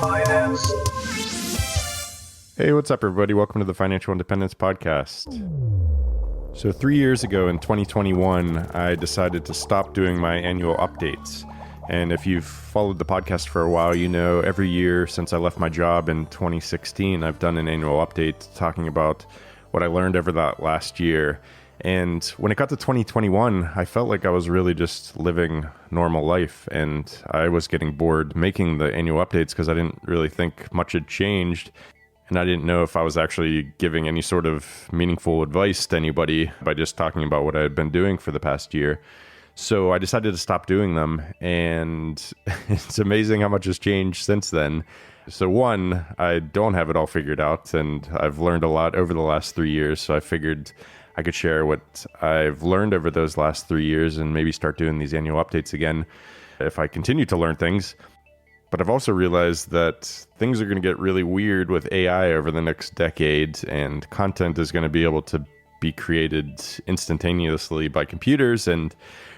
Finance. Hey, what's up, everybody? Welcome to the Financial Independence Podcast. So 3 years ago in 2021, I decided to stop doing my annual updates. And if you've followed the podcast for a while, you know every year since I left my job in 2016, I've done an annual update talking about what I learned over that last year. And when it got to 2021, I felt like I was really just living normal life, and I was getting bored making the annual updates because I didn't really think much had changed. And I didn't know if I was actually giving any sort of meaningful advice to anybody by just talking about what I had been doing for the past year. So I decided to stop doing them, and it's amazing how much has changed since then. So one, I don't have it all figured out, and I've learned a lot over the last 3 years. So I figured I could share what I've learned over those last 3 years and maybe start doing these annual updates again if I continue to learn things. But I've also realized that things are going to get really weird with AI over the next decade, and content is going to be able to be created instantaneously by computers. And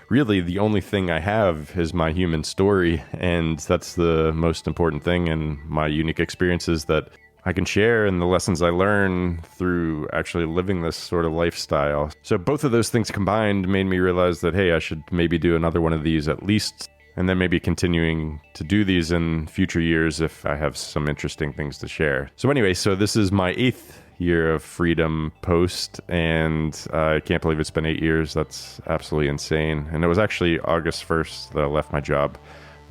really, the only thing I have is my human story. And that's the most important thing, and my unique experiences that I can share and the lessons I learn through actually living this sort of lifestyle. So both of those things combined made me realize that, hey, I should maybe do another one of these at least, and then maybe continuing to do these in future years if I have some interesting things to share. So anyway, so this is my 8th year of freedom post, and I can't believe it's been 8 years. That's absolutely insane. And it was actually August 1st that I left my job,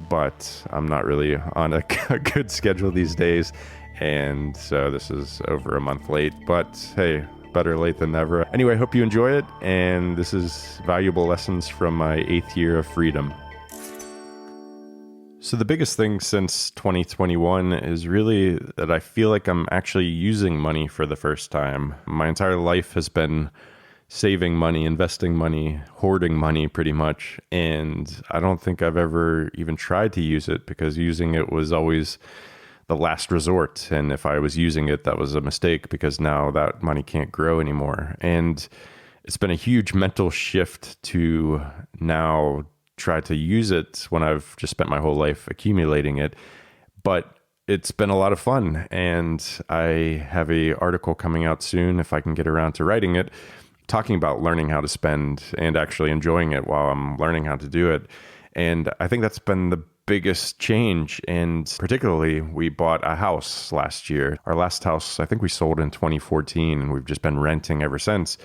but I'm not really on a good schedule these days. And so this is over a month late, but hey, better late than never. Anyway, I hope you enjoy it. And this is valuable lessons from my 8th year of freedom. So the biggest thing since 2021 is really that I feel like I'm actually using money for the first time. My entire life has been saving money, investing money, hoarding money pretty much. And I don't think I've ever even tried to use it because using it was always the last resort. And if I was using it, that was a mistake because now that money can't grow anymore. And it's been a huge mental shift to now try to use it when I've just spent my whole life accumulating it. But it's been a lot of fun, and I have an article coming out soon, if I can get around to writing it, talking about learning how to spend and actually enjoying it while I'm learning how to do it. And I think that's been the biggest change. And particularly, we bought a house last year. Our last house, I think we sold in 2014, and we've just been renting ever since.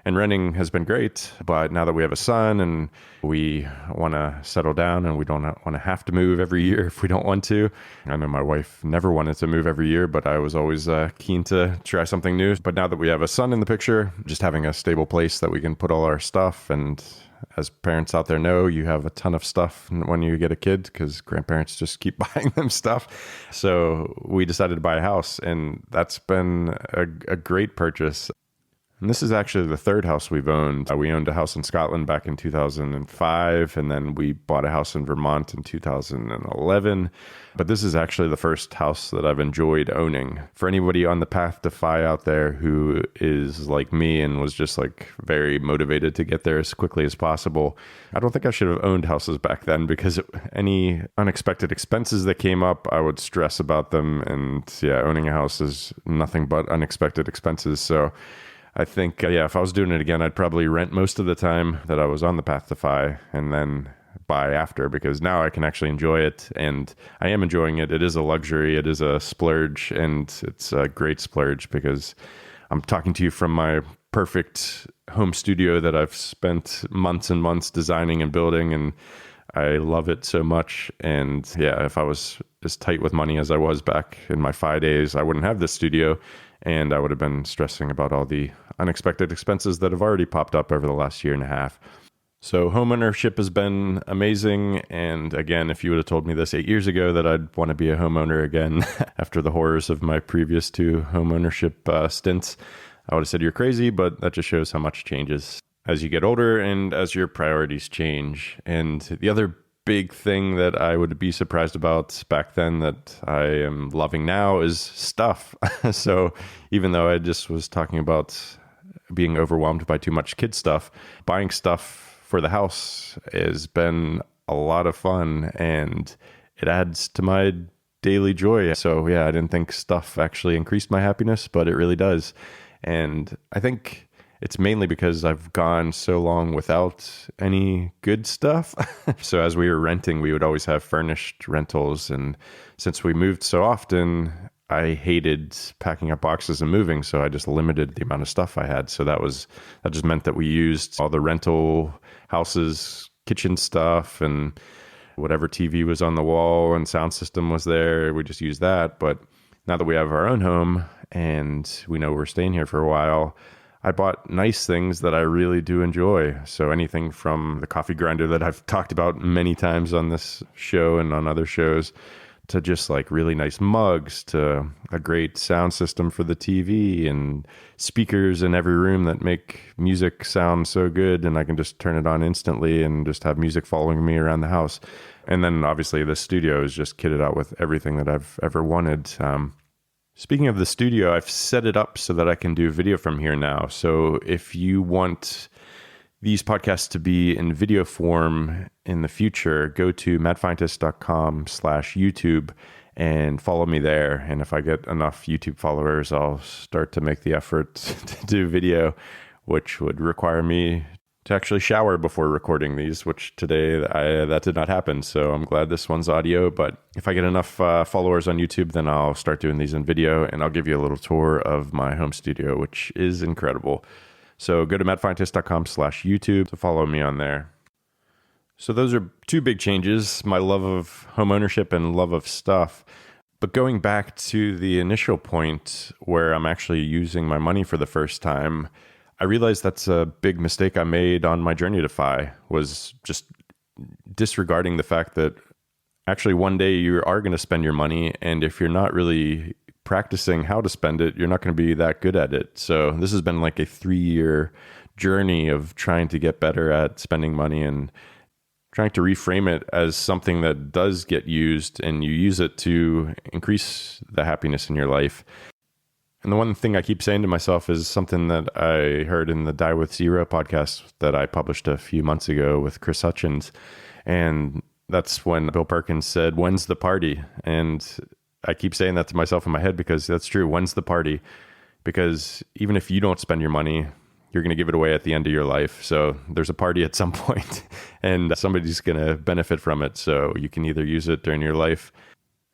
And renting has been great, but now that we have a son and we want to settle down and we don't want to have to move every year if we don't want to. I know my wife never wanted to move every year, but I was always keen to try something new. But now that we have a son in the picture, just having a stable place that we can put all our stuff, and as parents out there know, you have a ton of stuff when you get a kid because grandparents just keep buying them stuff. So we decided to buy a house, and that's been a great purchase. And this is actually the third house we've owned. We owned a house in Scotland back in 2005, and then we bought a house in Vermont in 2011. But this is actually the first house that I've enjoyed owning. For anybody on the path to FI out there who is like me and was just like very motivated to get there as quickly as possible, I don't think I should have owned houses back then because any unexpected expenses that came up, I would stress about them. And yeah, owning a house is nothing but unexpected expenses. So I think, if I was doing it again, I'd probably rent most of the time that I was on the path to FI and then buy after, because now I can actually enjoy it, and I am enjoying it. It is a luxury. It is a splurge, and it's a great splurge because I'm talking to you from my perfect home studio that I've spent months and months designing and building, and I love it so much. And yeah, if I was as tight with money as I was back in my FI days, I wouldn't have this studio. And I would have been stressing about all the unexpected expenses that have already popped up over the last year and a half. So homeownership has been amazing. And again, if you would have told me this 8 years ago that I'd want to be a homeowner again after the horrors of my previous 2 homeownership stints, I would have said you're crazy, but that just shows how much changes as you get older and as your priorities change. And the other big thing that I would be surprised about back then that I am loving now is stuff. So even though I just was talking about being overwhelmed by too much kid stuff, buying stuff for the house has been a lot of fun, and it adds to my daily joy. So yeah, I didn't think stuff actually increased my happiness, but it really does. And I think it's mainly because I've gone so long without any good stuff. So as we were renting, we would always have furnished rentals. And since we moved so often, I hated packing up boxes and moving. So I just limited the amount of stuff I had. So that just meant that we used all the rental houses, kitchen stuff, and whatever TV was on the wall and sound system was there. We just used that. But now that we have our own home and we know we're staying here for a while, I bought nice things that I really do enjoy. So anything from the coffee grinder that I've talked about many times on this show and on other shows, to just like really nice mugs, to a great sound system for the TV and speakers in every room that make music sound so good. And I can just turn it on instantly and just have music following me around the house. And then obviously the studio is just kitted out with everything that I've ever wanted. Speaking of the studio, I've set it up so that I can do video from here now. So if you want these podcasts to be in video form in the future, go to madfientist.com/YouTube and follow me there. And if I get enough YouTube followers, I'll start to make the effort to do video, which would require me to actually shower before recording these, which today that did not happen. So I'm glad this one's audio. But if I get enough followers on YouTube, then I'll start doing these in video, and I'll give you a little tour of my home studio, which is incredible. So go to madfientist.com/YouTube to follow me on there. So those are two big changes, my love of home ownership and love of stuff. But going back to the initial point where I'm actually using my money for the first time, I realized that's a big mistake I made on my journey to FI, was just disregarding the fact that actually one day you are going to spend your money. And if you're not really practicing how to spend it, you're not going to be that good at it. So this has been like a 3-year journey of trying to get better at spending money and trying to reframe it as something that does get used, and you use it to increase the happiness in your life. And the one thing I keep saying to myself is something that I heard in the Die With Zero podcast that I published a few months ago with Chris Hutchins. And that's when Bill Perkins said, "When's the party?" And I keep saying that to myself in my head because that's true. When's the party? Because even if you don't spend your money, you're going to give it away at the end of your life. So there's a party at some point and somebody's going to benefit from it. So you can either use it during your life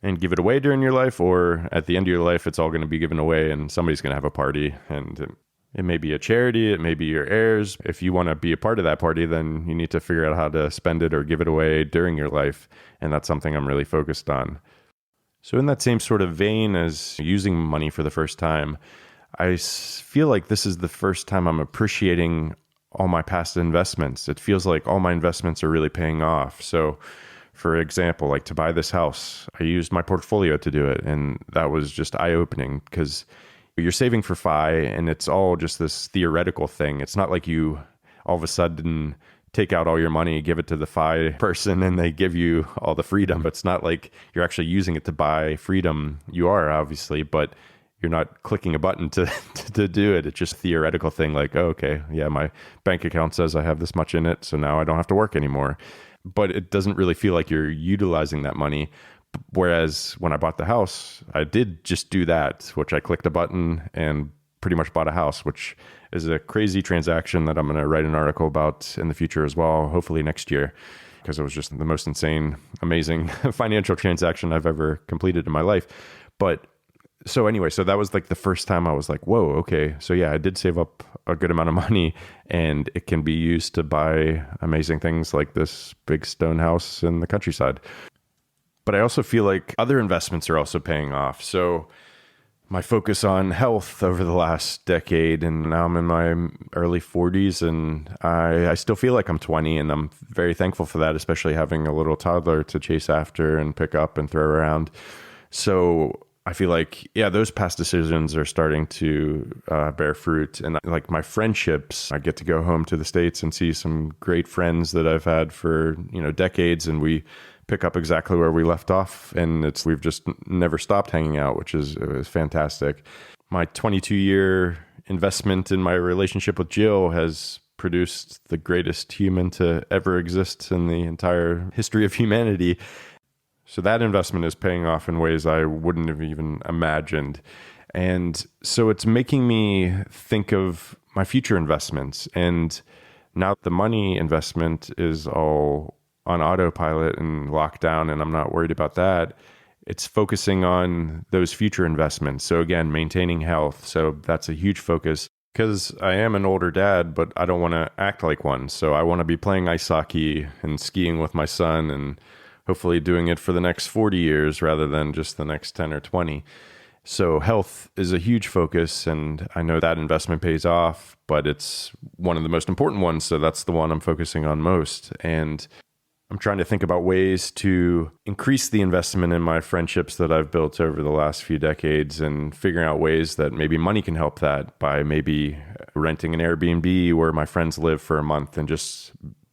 and give it away during your life, or at the end of your life, it's all going to be given away and somebody's going to have a party. And it may be a charity, it may be your heirs. If you want to be a part of that party, then you need to figure out how to spend it or give it away during your life. And that's something I'm really focused on. So in that same sort of vein as using money for the first time, I feel like this is the first time I'm appreciating all my past investments. It feels like all my investments are really paying off. So for example, like to buy this house, I used my portfolio to do it. And that was just eye-opening because you're saving for FI and it's all just this theoretical thing. It's not like you all of a sudden take out all your money, give it to the FI person, and they give you all the freedom. It's not like you're actually using it to buy freedom. You are, obviously, but you're not clicking a button to do it. It's just a theoretical thing like, oh, okay, yeah, my bank account says I have this much in it, so now I don't have to work anymore. But it doesn't really feel like you're utilizing that money. Whereas when I bought the house, I did just do that, which I clicked a button and pretty much bought a house, which is a crazy transaction that I'm going to write an article about in the future as well, hopefully next year, because it was just the most insane, amazing financial transaction I've ever completed in my life. But so anyway, so that was like the first time I was like, whoa, okay. So yeah, I did save up a good amount of money and it can be used to buy amazing things like this big stone house in the countryside. But I also feel like other investments are also paying off. So my focus on health over the last decade, and now I'm in my early 40s and I still feel like I'm 20, and I'm very thankful for that, especially having a little toddler to chase after and pick up and throw around. So I feel like, yeah, those past decisions are starting to bear fruit. And like my friendships, I get to go home to the States and see some great friends that I've had for, decades. And we pick up exactly where we left off. And we've just never stopped hanging out, which is fantastic. My 22-year investment in my relationship with Jill has produced the greatest human to ever exist in the entire history of humanity. So that investment is paying off in ways I wouldn't have even imagined. And so it's making me think of my future investments. And now the money investment is all on autopilot and locked down, and I'm not worried about that. It's focusing on those future investments. So again, maintaining health. So that's a huge focus because I am an older dad, but I don't want to act like one. So I want to be playing ice hockey and skiing with my son and hopefully doing it for the next 40 years rather than just the next 10 or 20. So health is a huge focus, and I know that investment pays off, but it's one of the most important ones. So that's the one I'm focusing on most. And I'm trying to think about ways to increase the investment in my friendships that I've built over the last few decades and figuring out ways that maybe money can help that by maybe renting an Airbnb where my friends live for a month and just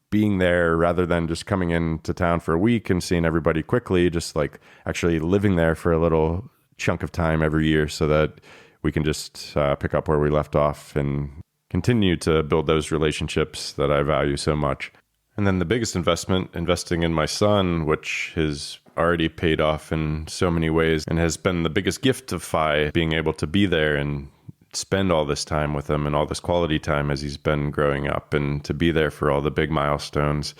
being there rather than just coming into town for a week and seeing everybody quickly, just like actually living there for a little chunk of time every year so that we can just pick up where we left off and continue to build those relationships that I value so much. And then the biggest investment, investing in my son, which has already paid off in so many ways and has been the biggest gift of Phi, being able to be there and spend all this time with him and all this quality time as he's been growing up and to be there for all the big milestones.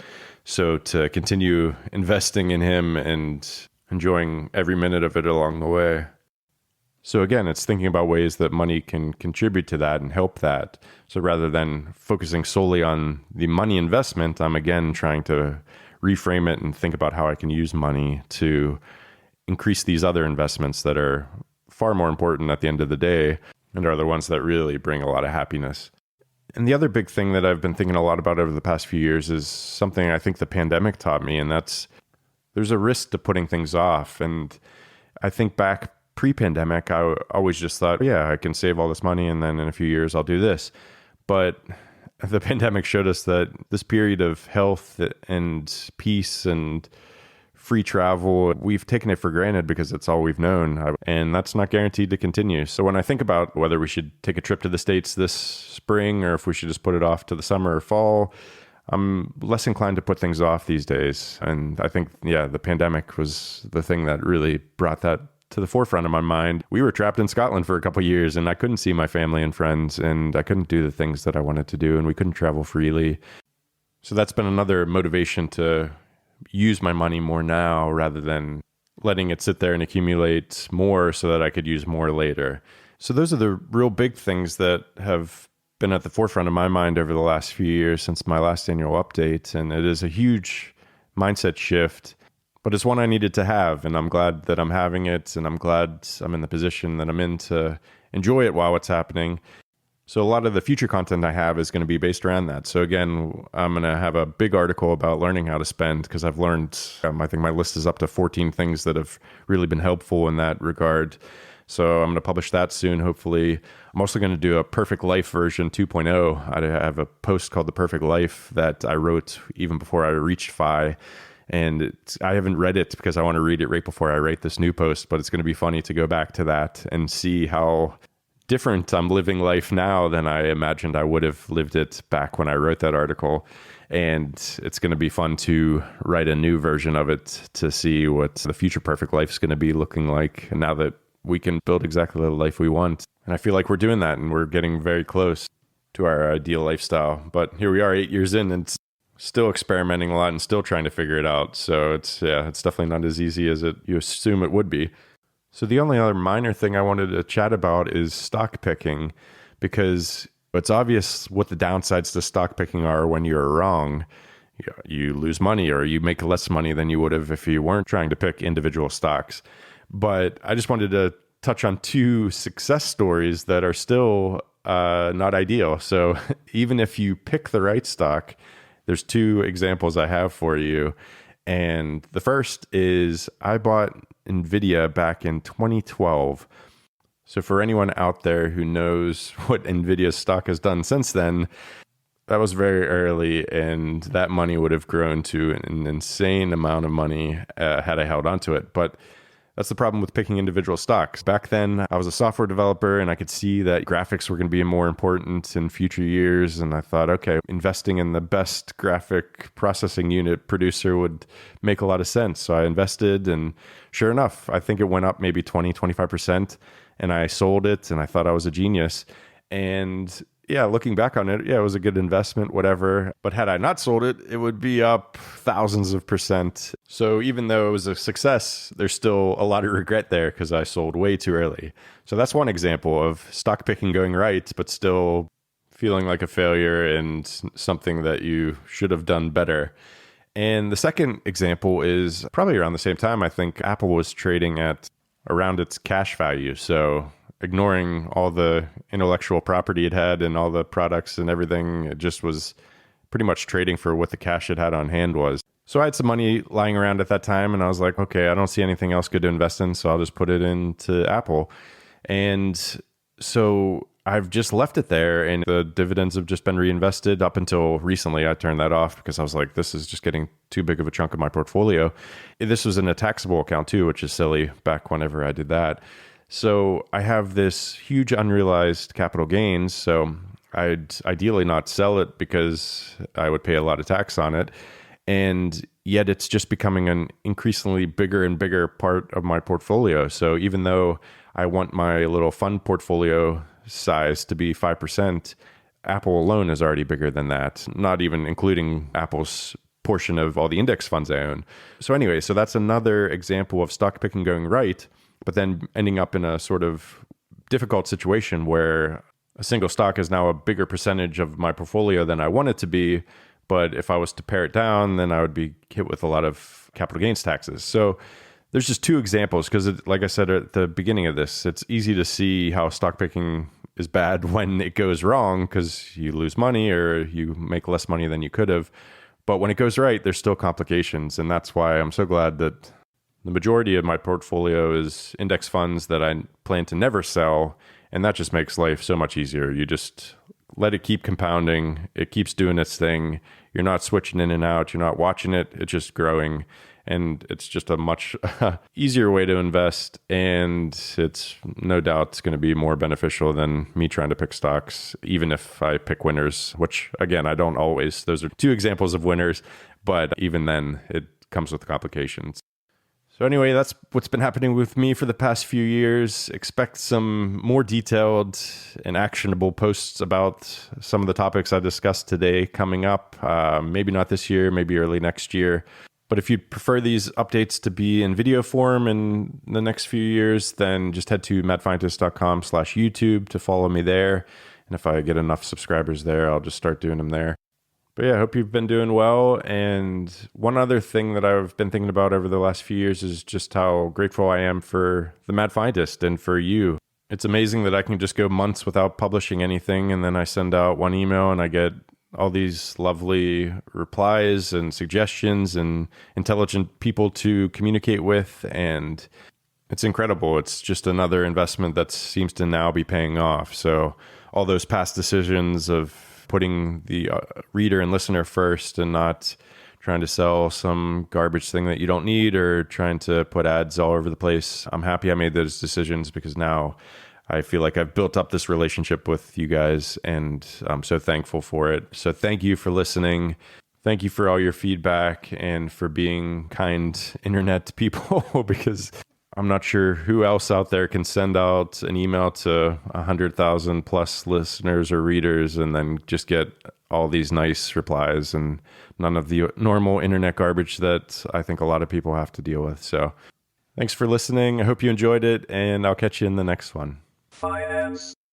So to continue investing in him and enjoying every minute of it along the way. So again, it's thinking about ways that money can contribute to that and help that. So rather than focusing solely on the money investment, I'm again trying to reframe it and think about how I can use money to increase these other investments that are far more important at the end of the day and are the ones that really bring a lot of happiness. And the other big thing that I've been thinking a lot about over the past few years is something I think the pandemic taught me, and that's there's a risk to putting things off. And I think back pre-pandemic, I always just thought, yeah, I can save all this money and then in a few years I'll do this. But the pandemic showed us that this period of health and peace and free travel, we've taken it for granted because it's all we've known. And that's not guaranteed to continue. So when I think about whether we should take a trip to the States this spring or if we should just put it off to the summer or fall, I'm less inclined to put things off these days. And I think, yeah, the pandemic was the thing that really brought that to the forefront of my mind. We were trapped in Scotland for a couple of years and I couldn't see my family and friends and I couldn't do the things that I wanted to do and we couldn't travel freely. So that's been another motivation to use my money more now rather than letting it sit there and accumulate more so that I could use more later. So those are the real big things that have been at the forefront of my mind over the last few years since my last annual update. And it is a huge mindset shift, but it's one I needed to have. And I'm glad that I'm having it. And I'm glad I'm in the position that I'm in to enjoy it while it's happening. So a lot of the future content I have is going to be based around that. So again, I'm going to have a big article about learning how to spend because I've learned, I think my list is up to 14 things that have really been helpful in that regard. So I'm going to publish that soon, hopefully. I'm also going to do a Perfect Life version 2.0. I have a post called The Perfect Life that I wrote even before I reached Phi. And I haven't read it because I want to read it right before I write this new post. But it's going to be funny to go back to that and see how different I'm living life now than I imagined I would have lived it back when I wrote that article. And it's going to be fun to write a new version of it to see what the future perfect life is going to be looking like now that we can build exactly the life we want. And I feel like we're doing that and we're getting very close to our ideal lifestyle. But here we are 8 years in and still experimenting a lot and still trying to figure it out. So it's definitely not as easy as you assume it would be. So the only other minor thing I wanted to chat about is stock picking, because it's obvious what the downsides to stock picking are when you're wrong. You lose money or you make less money than you would have if you weren't trying to pick individual stocks. But I just wanted to touch on 2 success stories that are still not ideal. So even if you pick the right stock, there's 2 examples I have for you. And the first is I bought NVIDIA back in 2012. So for anyone out there who knows what NVIDIA's stock has done since then, that was very early, and that money would have grown to an insane amount of money had I held onto it. But That's the problem with picking individual stocks. Back then, I was a software developer and I could see that graphics were going to be more important in future years. And I thought, okay, investing in the best graphic processing unit producer would make a lot of sense. So I invested, and sure enough, I think it went up maybe 20-25%, and I sold it and I thought I was a genius. And yeah, looking back on it, yeah, it was a good investment, whatever. But had I not sold it, it would be up thousands of percent. So even though it was a success, there's still a lot of regret there because I sold way too early. So that's one example of stock picking going right, but still feeling like a failure and something that you should have done better. And the second example is probably around the same time. I think Apple was trading at around its cash value. So ignoring all the intellectual property it had and all the products and everything, it just was pretty much trading for what the cash it had on hand was. So I had some money lying around at that time, and I was like, okay, I don't see anything else good to invest in, so I'll just put it into Apple. And so I've just left it there, and the dividends have just been reinvested. Up until recently, I turned that off because I was like, this is just getting too big of a chunk of my portfolio. This was in a taxable account too, which is silly back whenever I did that. So I have this huge unrealized capital gains. So I'd ideally not sell it because I would pay a lot of tax on it. And yet it's just becoming an increasingly bigger and bigger part of my portfolio. So even though I want my little fund portfolio size to be 5%, Apple alone is already bigger than that, not even including Apple's portion of all the index funds I own. So anyway, so that's another example of stock picking going right, but then ending up in a sort of difficult situation where a single stock is now a bigger percentage of my portfolio than I want it to be. But if I was to pare it down, then I would be hit with a lot of capital gains taxes. So there's just two examples because, like I said at the beginning of this, it's easy to see how stock picking is bad when it goes wrong because you lose money or you make less money than you could have. But when it goes right, there's still complications. And that's why I'm so glad that the majority of my portfolio is index funds that I plan to never sell. And that just makes life so much easier. You just let it keep compounding. It keeps doing its thing. You're not switching in and out. You're not watching it. It's just growing. And it's just a much easier way to invest. And it's no doubt going to be more beneficial than me trying to pick stocks, even if I pick winners, which again, I don't always. Those are two examples of winners. But even then, it comes with complications. So anyway, that's what's been happening with me for the past few years. Expect some more detailed and actionable posts about some of the topics I discussed today coming up. Maybe not this year, maybe early next year. But if you'd prefer these updates to be in video form in the next few years, then just head to mattfientis.com/YouTube to follow me there. And if I get enough subscribers there, I'll just start doing them there. But yeah, I hope you've been doing well. And one other thing that I've been thinking about over the last few years is just how grateful I am for the Mad Fientist and for you. It's amazing that I can just go months without publishing anything, and then I send out one email and I get all these lovely replies and suggestions and intelligent people to communicate with. And it's incredible. It's just another investment that seems to now be paying off. So all those past decisions of putting the reader and listener first and not trying to sell some garbage thing that you don't need or trying to put ads all over the place. I'm happy I made those decisions because now I feel like I've built up this relationship with you guys and I'm so thankful for it. So thank you for listening. Thank you for all your feedback and for being kind internet people because I'm not sure who else out there can send out an email to 100,000 plus listeners or readers and then just get all these nice replies and none of the normal internet garbage that I think a lot of people have to deal with. So thanks for listening. I hope you enjoyed it and I'll catch you in the next one. Finance.